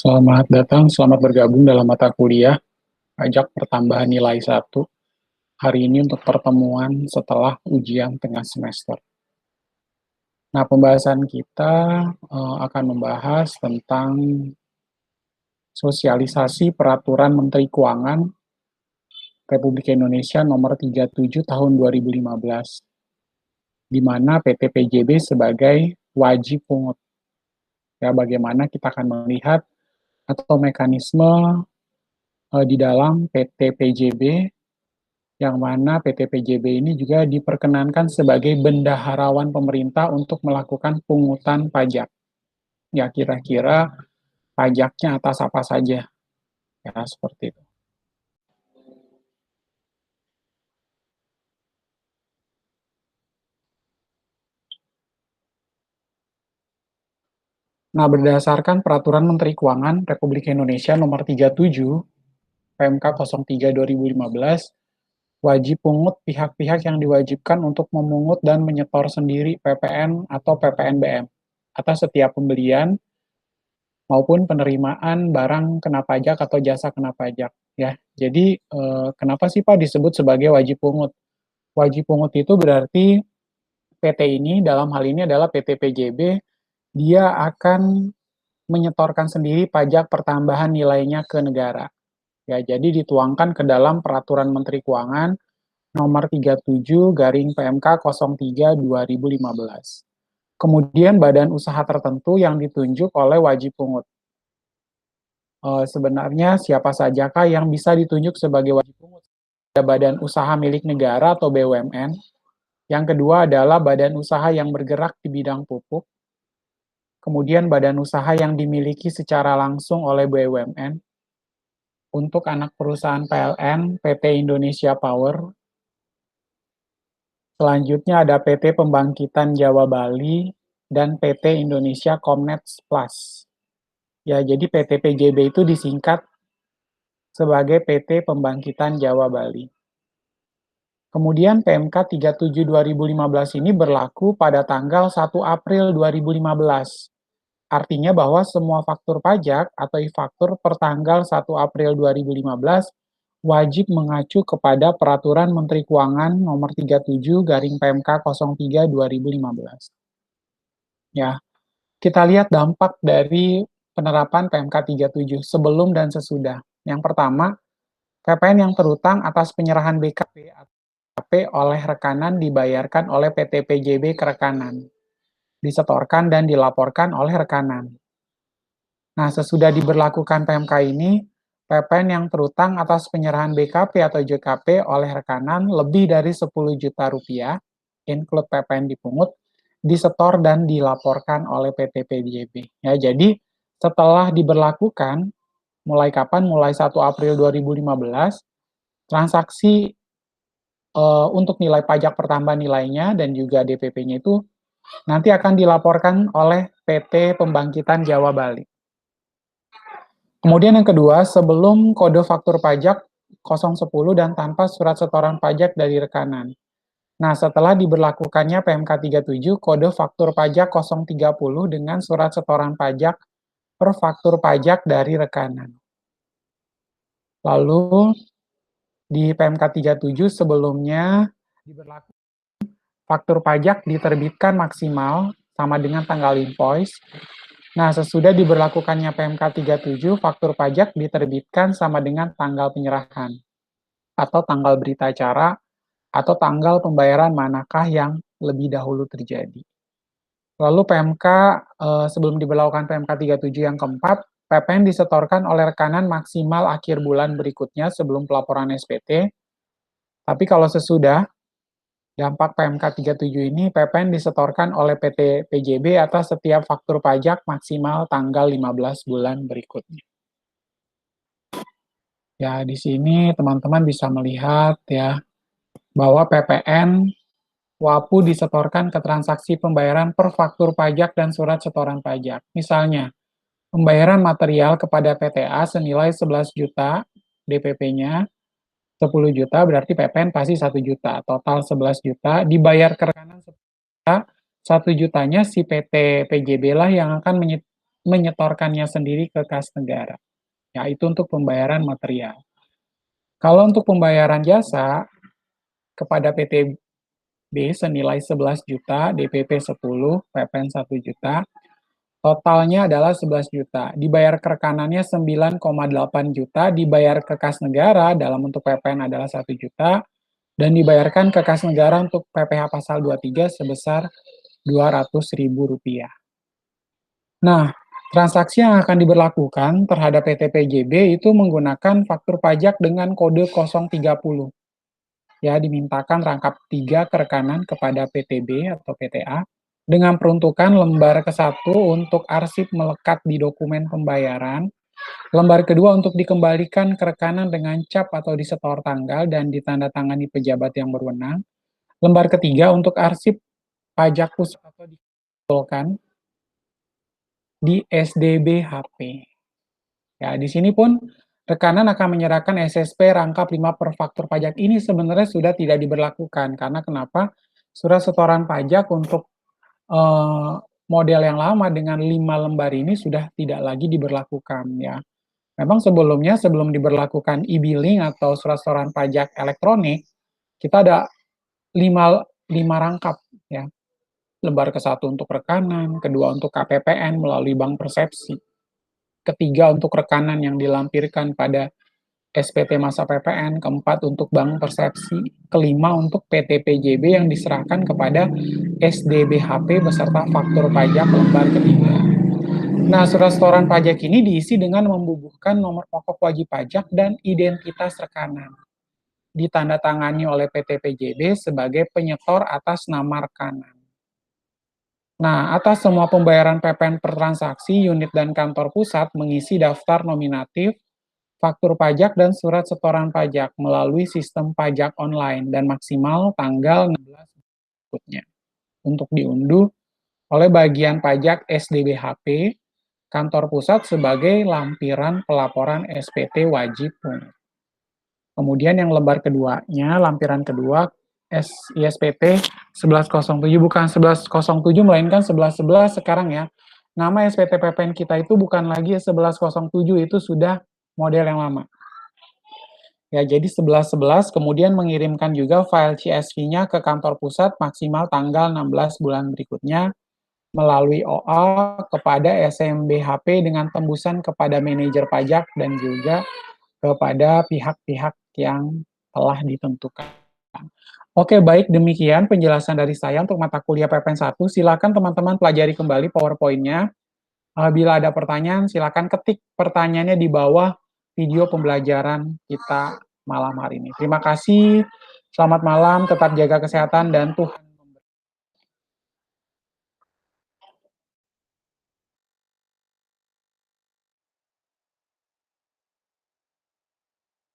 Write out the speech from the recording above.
Selamat datang, selamat bergabung dalam mata kuliah pajak pertambahan nilai 1. Hari ini untuk pertemuan setelah ujian tengah semester. Nah, pembahasan kita akan membahas tentang sosialisasi peraturan Menteri Keuangan Republik Indonesia nomor 37 tahun 2015, di mana PT PJB sebagai wajib pungut. Ya, bagaimana kita akan melihat atau mekanisme di dalam PT PJB, yang mana PT PJB ini juga diperkenankan sebagai bendaharawan pemerintah untuk melakukan pungutan pajak. Ya, kira-kira pajaknya atas apa saja? Ya, seperti itu. Nah, berdasarkan Peraturan Menteri Keuangan Republik Indonesia Nomor 37 PMK 03 2015, wajib pungut pihak-pihak yang diwajibkan untuk memungut dan menyetor sendiri PPN atau PPNBM atas setiap pembelian maupun penerimaan barang kena pajak atau jasa kena pajak, ya. Jadi kenapa sih Pak disebut sebagai wajib pungut? Wajib pungut itu berarti PT ini dalam hal ini adalah PT PJB, dia akan menyetorkan sendiri pajak pertambahan nilainya ke negara. Ya, jadi dituangkan ke dalam Peraturan Menteri Keuangan Nomor 37 garing PMK 03 2015. Kemudian badan usaha tertentu yang ditunjuk oleh wajib pungut. Sebenarnya siapa sajakah yang bisa ditunjuk sebagai wajib pungut? Ada badan usaha milik negara atau BUMN. Yang kedua adalah badan usaha yang bergerak di bidang pupuk. Kemudian badan usaha yang dimiliki secara langsung oleh BUMN. Untuk anak perusahaan PLN, PT Indonesia Power. Selanjutnya ada PT Pembangkitan Jawa Bali dan PT Indonesia Comnets Plus. Ya, jadi PT PJB itu disingkat sebagai PT Pembangkitan Jawa Bali. Kemudian PMK 37 2015 ini berlaku pada tanggal 1 April 2015. Artinya bahwa semua faktur pajak atau e-faktur per tanggal 1 April 2015 wajib mengacu kepada Peraturan Menteri Keuangan Nomor 37 garing PMK 03 2015. Ya, kita lihat dampak dari penerapan PMK 37 sebelum dan sesudah. Yang pertama, PPN yang terutang atas penyerahan BKP atau BKP oleh rekanan dibayarkan oleh PT PJB ke rekanan, disetorkan dan dilaporkan oleh rekanan. Nah, sesudah diberlakukan PMK ini, PPN yang terutang atas penyerahan BKP atau JKP oleh rekanan lebih dari 10 juta rupiah, include PPN dipungut, disetor dan dilaporkan oleh PT PJB. Ya, jadi setelah diberlakukan, mulai kapan? Mulai 1 April 2015, transaksi untuk nilai pajak pertambahan nilainya dan juga DPP-nya itu nanti akan dilaporkan oleh PT Pembangkitan Jawa Bali. Kemudian yang kedua, sebelum kode faktur pajak 010 dan tanpa surat setoran pajak dari rekanan. Nah, setelah diberlakukannya PMK 37, kode faktur pajak 030 dengan surat setoran pajak per faktur pajak dari rekanan. Lalu, di PMK 37 sebelumnya diberlakukan faktur pajak diterbitkan maksimal sama dengan tanggal invoice. Nah, sesudah diberlakukannya PMK 37, faktur pajak diterbitkan sama dengan tanggal penyerahan atau tanggal berita acara atau tanggal pembayaran manakah yang lebih dahulu terjadi. Lalu PMK sebelum diberlakukan PMK 37 yang keempat, PPN disetorkan oleh rekanan maksimal akhir bulan berikutnya sebelum pelaporan SPT. Tapi kalau sesudah dampak PMK 37 ini, PPN disetorkan oleh PT PJB atas setiap faktur pajak maksimal tanggal 15 bulan berikutnya. Ya, di sini teman-teman bisa melihat ya bahwa PPN WAPU disetorkan ke transaksi pembayaran per faktur pajak dan surat setoran pajak. Misalnya, pembayaran material kepada PTA senilai 11 juta, DPP-nya 10 juta, berarti PPN pasti 1 juta. Total 11 juta, dibayar ke rekanan 1 juta, 1 jutanya si PT PJB lah yang akan menyetorkannya sendiri ke kas negara. Ya, itu untuk pembayaran material. Kalau untuk pembayaran jasa kepada PTB senilai 11 juta, DPP 10, PPN 1 juta, totalnya adalah 11 juta. Dibayar ke rekanannya 9,8 juta, dibayar ke kas negara dalam bentuk PPN adalah 1 juta, dan dibayarkan ke kas negara untuk PPh pasal 23 sebesar Rp200.000. Nah, transaksi yang akan diberlakukan terhadap PT PJB itu menggunakan faktur pajak dengan kode 030. Ya, dimintakan rangkap 3 ke rekanan kepada PTB atau PTA dengan peruntukan lembar ke-1 untuk arsip melekat di dokumen pembayaran, lembar kedua untuk dikembalikan ke rekanan dengan cap atau disetor tanggal dan ditandatangani pejabat yang berwenang, lembar ketiga untuk arsip pajak pusat atau dikumpulkan di SDBHP. Ya, di sini pun rekanan akan menyerahkan SSP rangkap 5 per faktur pajak ini sebenarnya sudah tidak diberlakukan. Karena kenapa? Surat setoran pajak untuk model yang lama dengan 5 lembar ini sudah tidak lagi diberlakukan ya. Memang sebelumnya, sebelum diberlakukan e-billing atau surat setoran pajak elektronik, kita ada 5 rangkap ya. Lembar ke-1 untuk rekanan, kedua untuk KPPN melalui bank persepsi, ketiga untuk rekanan yang dilampirkan pada SPT masa PPN, keempat untuk bank persepsi, kelima untuk PT PJB yang diserahkan kepada SDBHP beserta faktur pajak lembar ketiga. Nah, surat setoran pajak ini diisi dengan membubuhkan nomor pokok wajib pajak dan identitas rekanan. Ditandatangani oleh PT PJB sebagai penyetor atas nama rekanan. Nah, atas semua pembayaran PPN per transaksi, unit dan kantor pusat mengisi daftar nominatif, faktur pajak, dan surat setoran pajak melalui sistem pajak online dan maksimal tanggal 16 berikutnya untuk diunduh oleh bagian pajak SDBHP, kantor pusat sebagai lampiran pelaporan SPT wajib pungut. Kemudian yang lembar keduanya, lampiran kedua, ISPT 1107, bukan 1107 melainkan 1111 sekarang ya. Nama SPT PPN kita itu bukan lagi 1107, itu sudah model yang lama. Ya, jadi 1111 kemudian mengirimkan juga file CSV-nya ke kantor pusat maksimal tanggal 16 bulan berikutnya melalui OA kepada SMBHP dengan tembusan kepada manajer pajak dan juga kepada pihak-pihak yang telah ditentukan. Oke, baik, demikian penjelasan dari saya untuk mata kuliah PPN 1. Silakan teman-teman pelajari kembali PowerPoint-nya. Bila ada pertanyaan, silakan ketik pertanyaannya di bawah video pembelajaran kita malam hari ini. Terima kasih, selamat malam, tetap jaga kesehatan, dan Tuhan